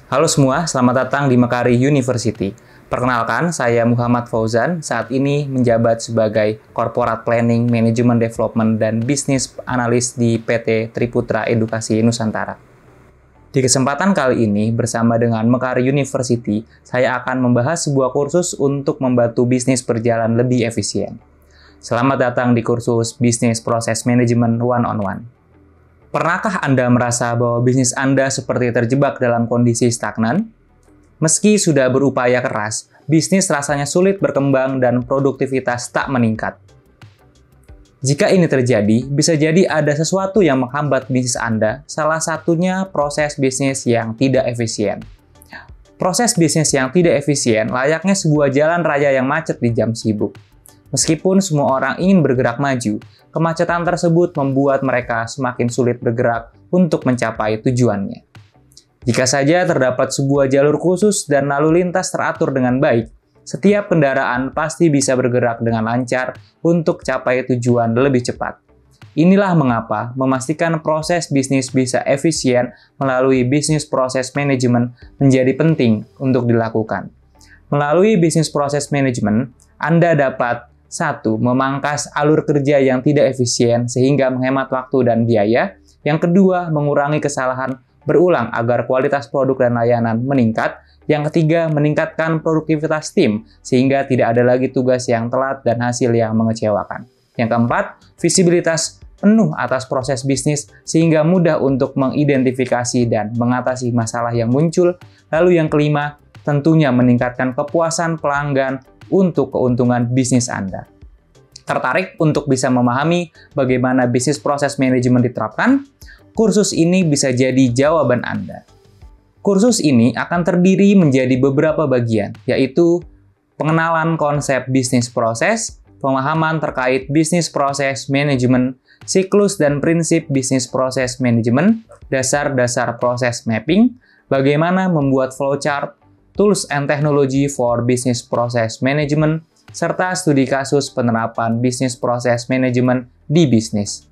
Halo semua, selamat datang di Mekari University. Perkenalkan, saya Muhammad Fauzan, saat ini menjabat sebagai Corporate Planning, Management Development, dan Business Analyst di PT Triputra Edukasi Nusantara. Di kesempatan kali ini, bersama dengan Mekari University, saya akan membahas sebuah kursus untuk membantu bisnis berjalan lebih efisien. Selamat datang di kursus Business Process Management One-on-One. Pernahkah Anda merasa bahwa bisnis Anda seperti terjebak dalam kondisi stagnan? Meski sudah berupaya keras, bisnis rasanya sulit berkembang dan produktivitas tak meningkat. Jika ini terjadi, bisa jadi ada sesuatu yang menghambat bisnis Anda, salah satunya proses bisnis yang tidak efisien. Proses bisnis yang tidak efisien layaknya sebuah jalan raya yang macet di jam sibuk. Meskipun semua orang ingin bergerak maju, kemacetan tersebut membuat mereka semakin sulit bergerak untuk mencapai tujuannya. Jika saja terdapat sebuah jalur khusus dan lalu lintas teratur dengan baik, setiap kendaraan pasti bisa bergerak dengan lancar untuk capai tujuan lebih cepat. Inilah mengapa memastikan proses bisnis bisa efisien melalui bisnis proses manajemen menjadi penting untuk dilakukan. Melalui bisnis proses manajemen, Anda dapat 1. Memangkas alur kerja yang tidak efisien sehingga menghemat waktu dan biaya. Yang kedua, mengurangi kesalahan berulang agar kualitas produk dan layanan meningkat. Yang ketiga, meningkatkan produktivitas tim sehingga tidak ada lagi tugas yang telat dan hasil yang mengecewakan. Yang keempat, visibilitas penuh atas proses bisnis sehingga mudah untuk mengidentifikasi dan mengatasi masalah yang muncul. Lalu yang kelima, tentunya meningkatkan kepuasan pelanggan untuk keuntungan bisnis Anda. Tertarik untuk bisa memahami bagaimana bisnis proses manajemen diterapkan? Kursus ini bisa jadi jawaban Anda. Kursus ini akan terdiri menjadi beberapa bagian, yaitu pengenalan konsep bisnis proses, pemahaman terkait bisnis proses manajemen, siklus dan prinsip bisnis proses manajemen, dasar-dasar proses mapping, bagaimana membuat flowchart, tools and technology for business process management, serta studi kasus penerapan business process management di bisnis.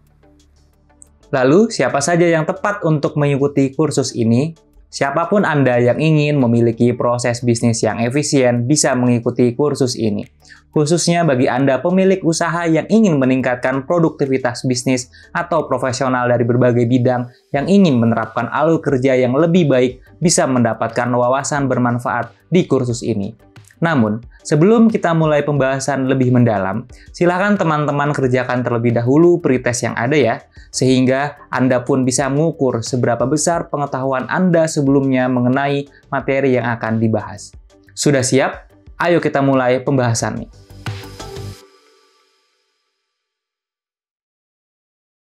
Lalu, siapa saja yang tepat untuk mengikuti kursus ini? Siapapun Anda yang ingin memiliki proses bisnis yang efisien bisa mengikuti kursus ini. Khususnya bagi Anda pemilik usaha yang ingin meningkatkan produktivitas bisnis atau profesional dari berbagai bidang yang ingin menerapkan alur kerja yang lebih baik bisa mendapatkan wawasan bermanfaat di kursus ini. Namun, sebelum kita mulai pembahasan lebih mendalam, silakan teman-teman kerjakan terlebih dahulu pretest yang ada ya, sehingga Anda pun bisa mengukur seberapa besar pengetahuan Anda sebelumnya mengenai materi yang akan dibahas. Sudah siap? Ayo kita mulai pembahasannya.